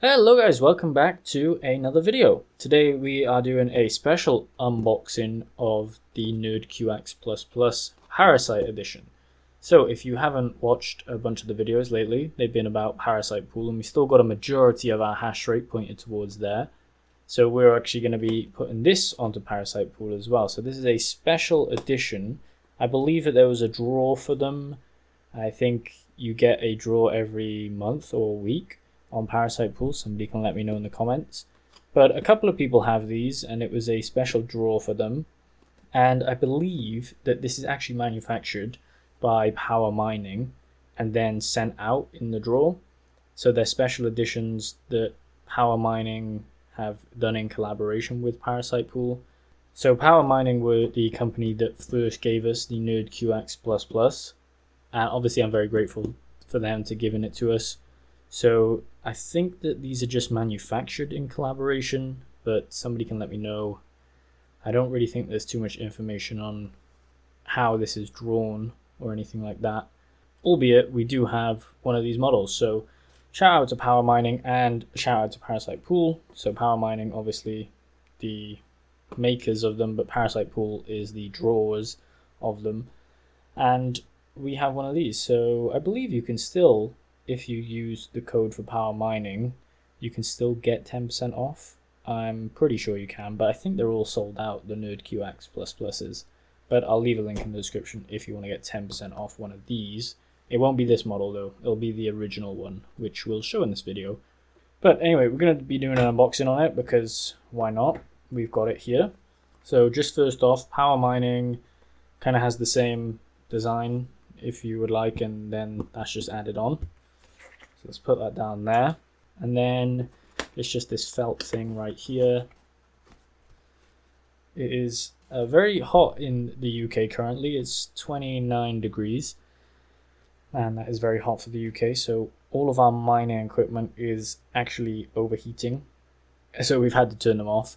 Hello guys, welcome back to another video. Today we are doing a special unboxing of the NerdQaxe++ Parasite edition. So if you haven't watched a bunch of the videos lately, they've been about Parasite Pool, and we still got a majority of our hash rate pointed towards there. So we're actually going to be putting this onto Parasite Pool as well. So this is a special edition. I believe that there was a draw for them. I think you get a draw every month or week on Parasite Pool. Somebody can let me know in the comments. But a couple of people have these, and it was a special draw for them. And I believe that this is actually manufactured by Power Mining and then sent out in the draw. So they're special editions that Power Mining have done in collaboration with Parasite Pool. So Power Mining were the company that first gave us the NerdQaxe++. And obviously I'm very grateful for them to giving it to us. So I think that these are just manufactured in collaboration, but somebody can let me know. I don't really think there's too much information on how this is drawn or anything like that, albeit we do have one of these models. So shout out to Power Mining and shout out to Parasite Pool. So Power Mining, obviously the makers of them, but Parasite Pool is the drawers of them. And we have one of these. So I believe you can still, if you use the code for Power Mining, you can still get 10% off. I'm pretty sure you can, but I think they're all sold out, the NerdQaxe++s. But I'll leave a link in the description if you want to get 10% off one of these. It won't be this model though, it'll be the original one, which we'll show in this video. But anyway, we're going to be doing an unboxing on it because why not? We've got it here. So just first off, Power Mining kind of has the same design if you would like, and then that's just added on. So let's put that down there. And then it's just this felt thing right here. It is very hot in the UK currently. It's 29 degrees. And that is very hot for the UK. So all of our mining equipment is actually overheating. So we've had to turn them off.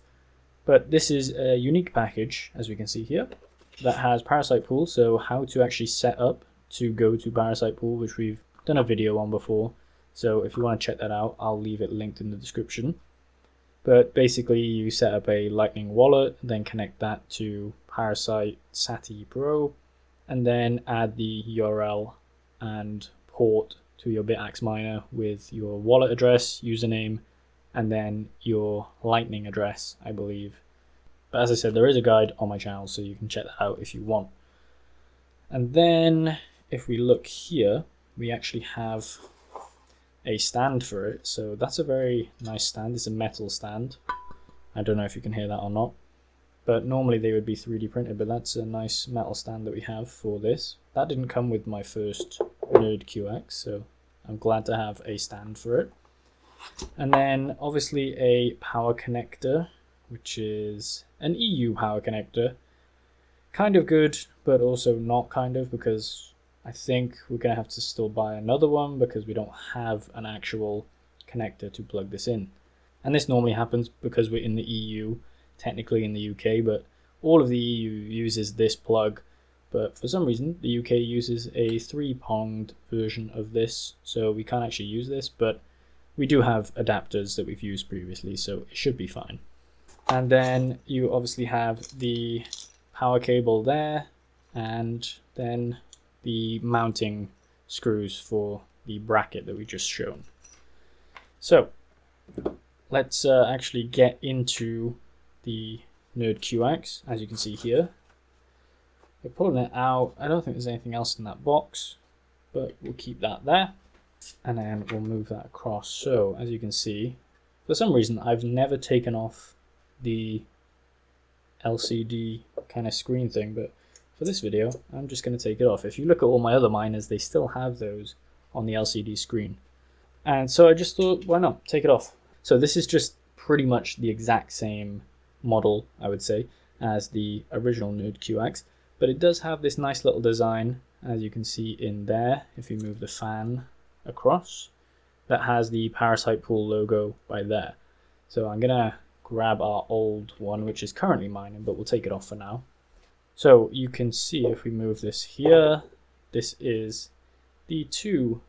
But this is a unique package, as we can see here, that has Parasite Pool. So how to actually set up to go to Parasite Pool, which we've done a video on before. So if you want to check that out, I'll leave it linked in the description. But basically you set up a Lightning wallet, then connect that to Parasite Sati Pro, and then add the URL and port to your bitaxe miner with your wallet address, username, and then your Lightning address, I believe. But as I said, there is a guide on my channel, so you can check that out if you want. And then if we look here, we actually have a stand for it. So that's a very nice stand. It's a metal stand. I don't know if you can hear that or not, but normally they would be 3D printed, but that's a nice metal stand that we have for this. That didn't come with my first NerdQaxe, so I'm glad to have a stand for it. And then obviously a power connector, which is an EU power connector. Kind of good, but also not kind of, because I think we're going to have to still buy another one because we don't have an actual connector to plug this in. And this normally happens because we're in the EU, technically in the UK, but all of the EU uses this plug. But for some reason, the UK uses a 3-pronged version of this, so we can't actually use this, but we do have adapters that we've used previously, so it should be fine. And then you obviously have the power cable there, and then the mounting screws for the bracket that we just shown. So let's actually get into the NerdQaxe. As you can see here, we're pulling it out. I don't think there's anything else in that box, but we'll keep that there, and then we'll move that across. So as you can see, for some reason I've never taken off the LCD kind of screen thing, but for this video I'm just going to take it off. If you look at all my other miners, they still have those on the LCD screen, and so I just thought, why not take it off. So this is just pretty much the exact same model, I would say, as the original NerdQaxe, but it does have this nice little design, as you can see in there. If you move the fan across, that has the Parasite Pool logo by there. So I'm gonna grab our old one, which is currently mining, but we'll take it off for now. So you can see if we move this here, this is the two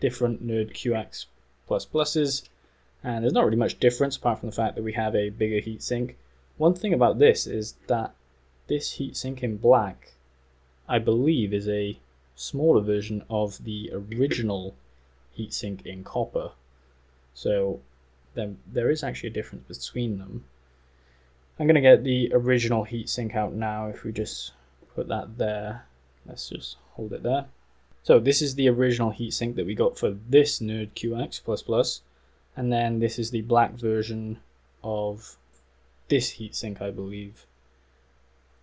different NerdQaxe and there's not really much difference apart from the fact that we have a bigger heatsink. One thing about this is that this heatsink in black, I believe, is a smaller version of the original heatsink in copper. So then there is actually a difference between them. I'm going to get the original heatsink out now. If we just put that there, let's just hold it there. So this is the original heatsink that we got for this NerdQaxe++, and then this is the black version of this heatsink, I believe,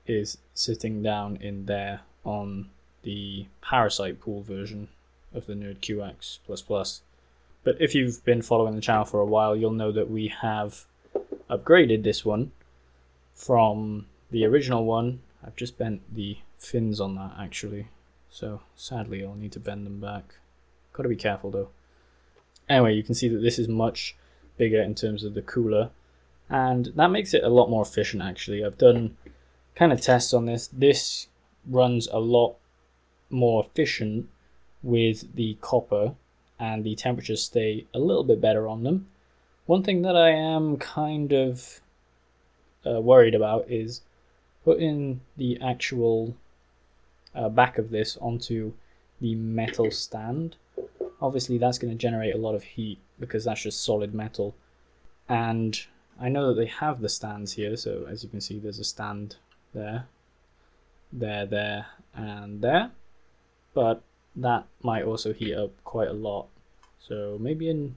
is sitting down in there on the Parasite pool version of the NerdQaxe++. But if you've been following the channel for a while, you'll know that we have upgraded this one from the original one. I've just bent the fins on that actually, so sadly I'll need to bend them back. Gotta be careful though. Anyway, you can see that this is much bigger in terms of the cooler, and that makes it a lot more efficient actually. I've done kind of tests on this. This runs a lot more efficient with the copper, and the temperatures stay a little bit better on them. One thing that I am kind of worried about is putting the actual back of this onto the metal stand. Obviously that's going to generate a lot of heat because that's just solid metal, and I know that they have the stands here, so as you can see there's a stand there, there, and there, but that might also heat up quite a lot. So maybe in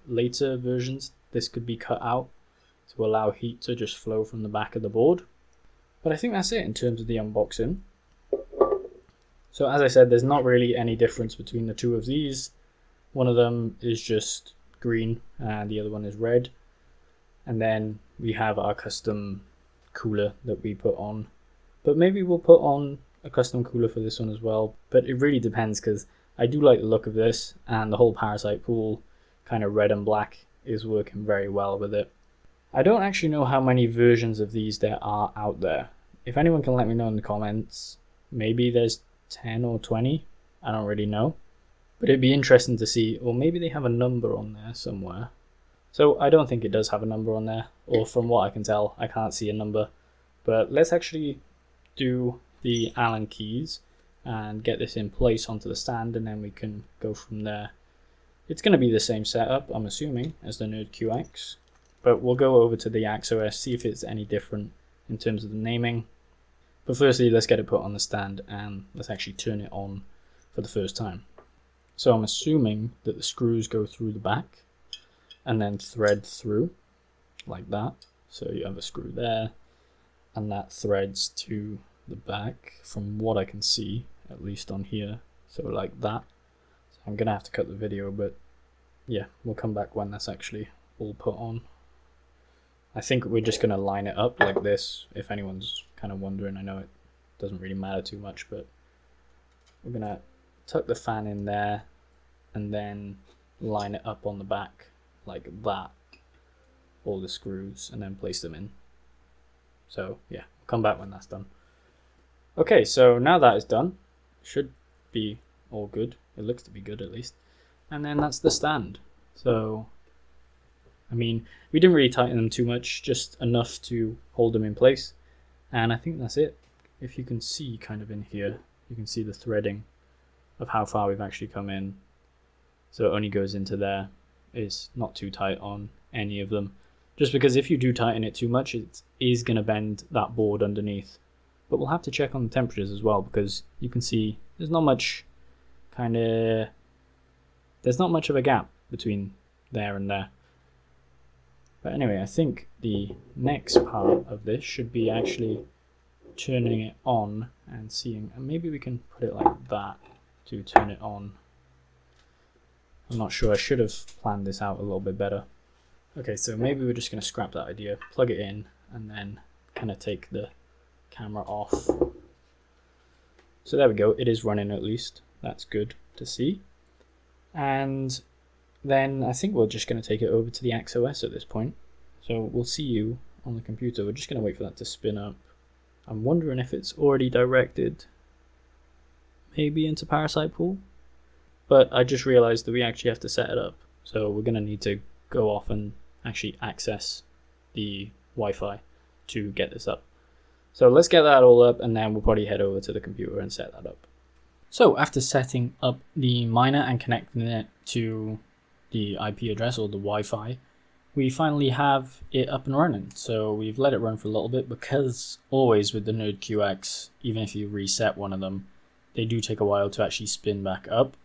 later versions this could be cut out to allow heat to just flow from the back of the board. But I think that's it in terms of the unboxing. So as I said, there's not really any difference between the two of these. One of them is just green and the other one is red. And then we have our custom cooler that we put on. But maybe we'll put on a custom cooler for this one as well. But it really depends, because I do like the look of this, and the whole Parasite pool kind of red and black is working very well with it. I don't actually know how many versions of these there are out there. If anyone can let me know in the comments, maybe there's 10 or 20, I don't really know. But it'd be interesting to see, or maybe they have a number on there somewhere. So I don't think it does have a number on there, or from what I can tell, I can't see a number. But let's actually do the Allen keys and get this in place onto the stand, and then we can go from there. It's going to be the same setup, I'm assuming, as the NerdQaxe, but we'll go over to the AxeOS, see if it's any different in terms of the naming. But firstly, let's get it put on the stand and let's actually turn it on for the first time. So I'm assuming that the screws go through the back and then thread through like that. So you have a screw there and that threads to the back from what I can see, at least on here. So like that. So I'm gonna have to cut the video, but yeah, we'll come back when that's actually all put on. I think we're just gonna line it up like this, if anyone's kind of wondering. I know it doesn't really matter too much, but we're gonna tuck the fan in there and then line it up on the back like that, all the screws, and then place them in. So yeah, we'll come back when that's done. Okay, so now that is done, should be all good. It looks to be good at least. And then that's the stand. So, I mean, we didn't really tighten them too much, just enough to hold them in place. And I think that's it. If you can see kind of in here, you can see the threading of how far we've actually come in. So it only goes into there. It's not too tight on any of them. Just because if you do tighten it too much, it is going to bend that board underneath. But we'll have to check on the temperatures as well, because you can see there's not much there's not much of a gap between there and there. But anyway, I think the next part of this should be actually turning it on and seeing, and maybe we can put it like that to turn it on. I'm not sure, I should have planned this out a little bit better. Okay, so maybe we're just going to scrap that idea, plug it in, and then kind of take the camera off. So there we go, it is running at least. That's good to see. And then I think we're just going to take it over to the AxeOS at this point. So we'll see you on the computer. We're just going to wait for that to spin up. I'm wondering if it's already directed maybe into Parasite Pool. But I just realized that we actually have to set it up. So we're going to need to go off and actually access the Wi-Fi to get this up. So let's get that all up, and then we'll probably head over to the computer and set that up. So after setting up the miner and connecting it to the IP address or the Wi-Fi, we finally have it up and running. So we've let it run for a little bit, because always with the NerdQaxe, even if you reset one of them, they do take a while to actually spin back up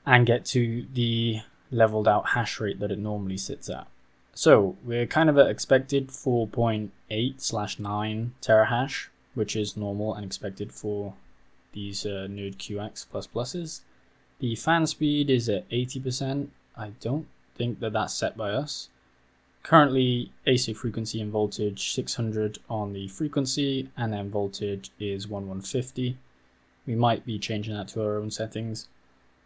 and get to the leveled out hash rate that it normally sits at. So we're kind of at expected 4.8/9 terahash, which is normal and expected for these NerdQaxe pluses. The fan speed is at 80%. I don't think that that's set by us. Currently, AC frequency and voltage 600 on the frequency, and then voltage is 1150. We might be changing that to our own settings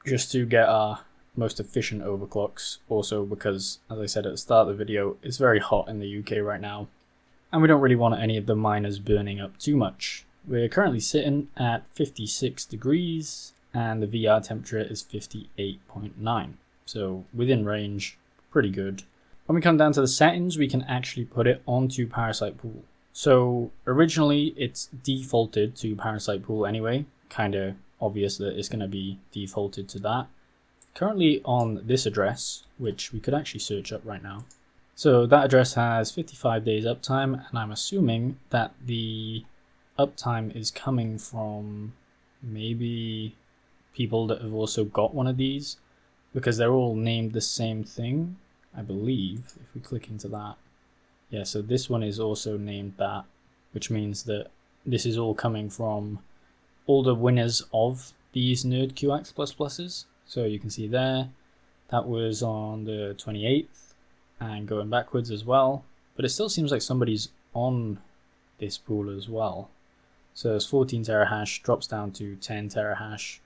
just to get our most efficient overclocks. Also because, as I said at the start of the video, it's very hot in the UK right now, and we don't really want any of the miners burning up too much. We're currently sitting at 56 degrees, and the VR temperature is 58.9. So within range, pretty good. When we come down to the settings, we can actually put it onto Parasite Pool. So originally it's defaulted to Parasite Pool anyway, kind of obvious that it's going to be defaulted to that. Currently on this address, which we could actually search up right now. So that address has 55 days uptime, and I'm assuming that the uptime is coming from maybe people that have also got one of these, because they're all named the same thing, I believe, if we click into that. Yeah, so this one is also named that, which means that this is all coming from all the winners of these NerdQaxe pluses. So you can see there, that was on the 28th, and going backwards as well. But it still seems like somebody's on this pool as well. So it's 14 terahash, drops down to 10 terahash,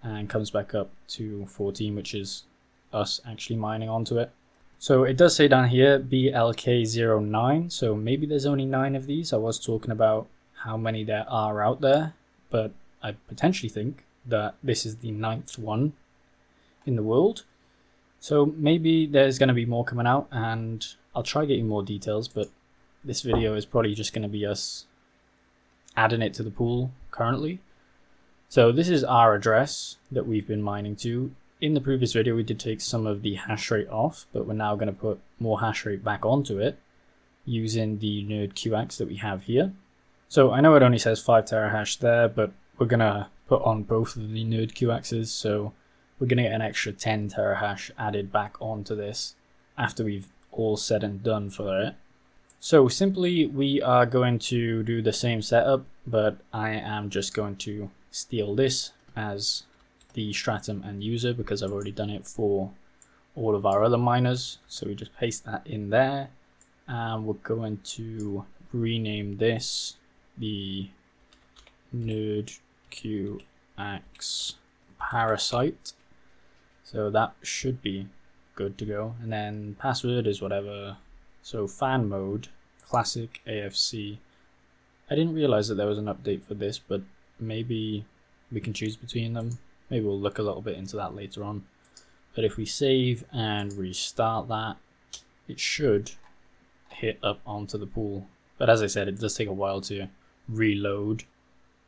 and comes back up to 14, which is us actually mining onto it. So it does say down here BLK09, so maybe there's only 9 of these. I was talking about how many there are out there, but I potentially think that this is the 9th one in the world. So maybe there's going to be more coming out, and I'll try getting more details, but this video is probably just going to be us adding it to the pool currently. So this is our address that we've been mining to. In the previous video we did take some of the hash rate off, but we're now going to put more hash rate back onto it using the NerdQaxe that we have here. So I know it only says 5 terahash there, but we're going to put on both of the NerdQaxes, so we're going to get an extra 10 terahash added back onto this after we've all said and done for it. So simply we are going to do the same setup, but I am just going to steal this as the stratum and user because I've already done it for all of our other miners. So we just paste that in there, and we're going to rename this the NerdQaxe Parasite. So that should be good to go. And then password is whatever. So fan mode, classic AFC. I didn't realize that there was an update for this, but maybe we can choose between them. Maybe we'll look a little bit into that later on. But if we save and restart that, it should hit up onto the pool. But as I said, it does take a while to reload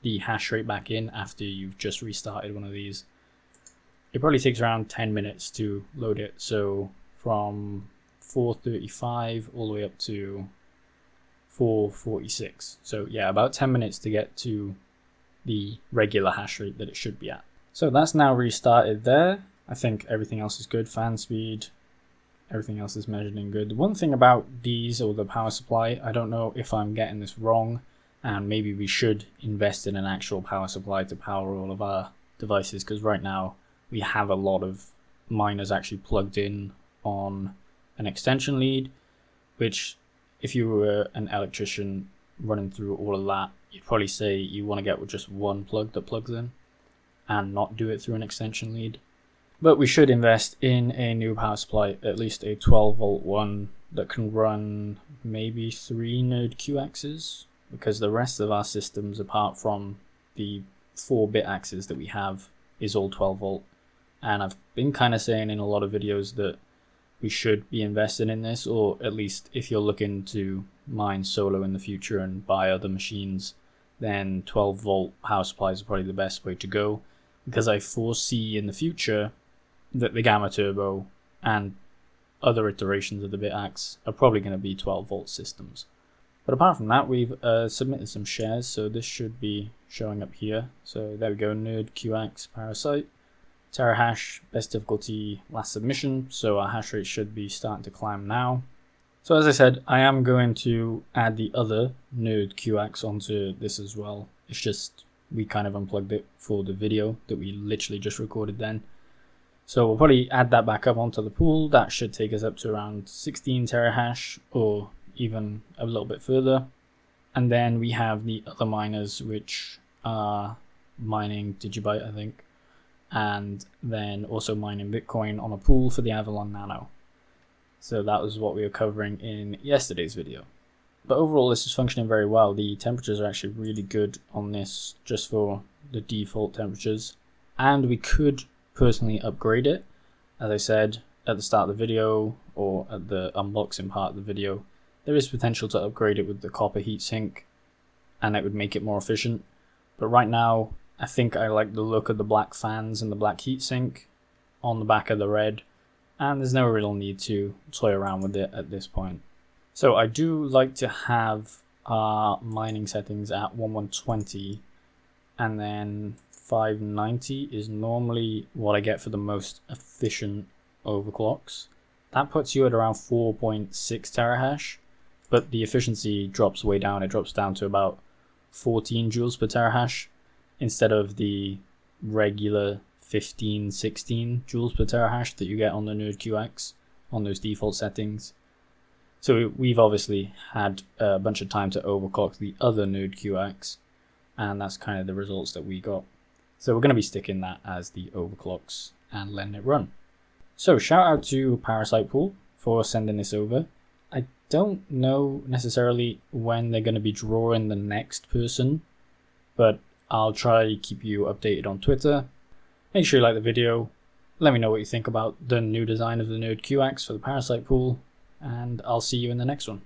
the hash rate back in after you've just restarted one of these. It probably takes around 10 minutes to load it. So from 435 all the way up to 446. So yeah, about 10 minutes to get to the regular hash rate that it should be at. So that's now restarted there. I think everything else is good. Fan speed, everything else is measured in good. The one thing about these, or the power supply, I don't know if I'm getting this wrong, and maybe we should invest in an actual power supply to power all of our devices, because right now we have a lot of miners actually plugged in on an extension lead, which if you were an electrician running through all of that, you'd probably say you want to get with just one plug that plugs in and not do it through an extension lead. But we should invest in a new power supply, at least a 12 volt one that can run maybe 3 NerdQaxes, because the rest of our systems, apart from the 4 bitaxes that we have, is all 12 volt. And I've been kind of saying in a lot of videos that we should be invested in this, or at least if you're looking to mine solo in the future and buy other machines, then 12 volt power supplies are probably the best way to go, because I foresee in the future that the Gamma Turbo and other iterations of the bitaxe are probably going to be 12 volt systems. But apart from that, we've submitted some shares, so this should be showing up here. So there we go, NerdQaxe Parasite. Terahash, best difficulty, last submission, so our hash rate should be starting to climb now. So as I said, I am going to add the other NerdQaxe onto this as well. It's just we kind of unplugged it for the video that we literally just recorded then. So we'll probably add that back up onto the pool. That should take us up to around 16 terahash or even a little bit further. And then we have the other miners, which are mining Digibyte, I think, and then also mining Bitcoin on a pool for the Avalon Nano. So that was what we were covering in yesterday's video. But overall, this is functioning very well. The temperatures are actually really good on this, just for the default temperatures. And we could personally upgrade it. As I said at the start of the video, or at the unboxing part of the video, there is potential to upgrade it with the copper heatsink, and it would make it more efficient. But right now, I think I like the look of the black fans and the black heatsink on the back of the red, and there's no real need to toy around with it at this point. So I do like to have our mining settings at 1120, and then 590 is normally what I get for the most efficient overclocks. That puts you at around 4.6 terahash, but the efficiency drops way down. It drops down to about 14 joules per terahash instead of the regular 15, 16 joules per terahash that you get on the NerdQaxe on those default settings. So we've obviously had a bunch of time to overclock the other NerdQaxe, and that's kind of the results that we got. So we're going to be sticking that as the overclocks and letting it run. So shout out to Parasite Pool for sending this over. I don't know necessarily when they're going to be drawing the next person, but I'll try to keep you updated on Twitter. Make sure you like the video. Let me know what you think about the new design of the NerdQaxe for the Parasite Pool, and I'll see you in the next one.